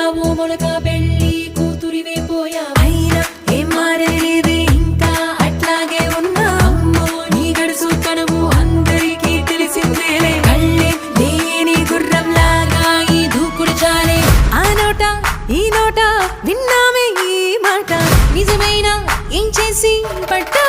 ఓ మొలక పెళ్ళి కూతురివైపోయా అయినా ఏం మారలేదే ఇంకా అట్లాగే ఉన్నా అమ్మో నీ గడుసుతనము అందరికీ తెలిసిందేలే కళ్ళే లేని గుర్రం లాగా ఈ దూకుడు చాలే ఆ నోట ఈ నోట విన్నామే ఈ మాట నిజమైనా ఏం చేసి పట్టా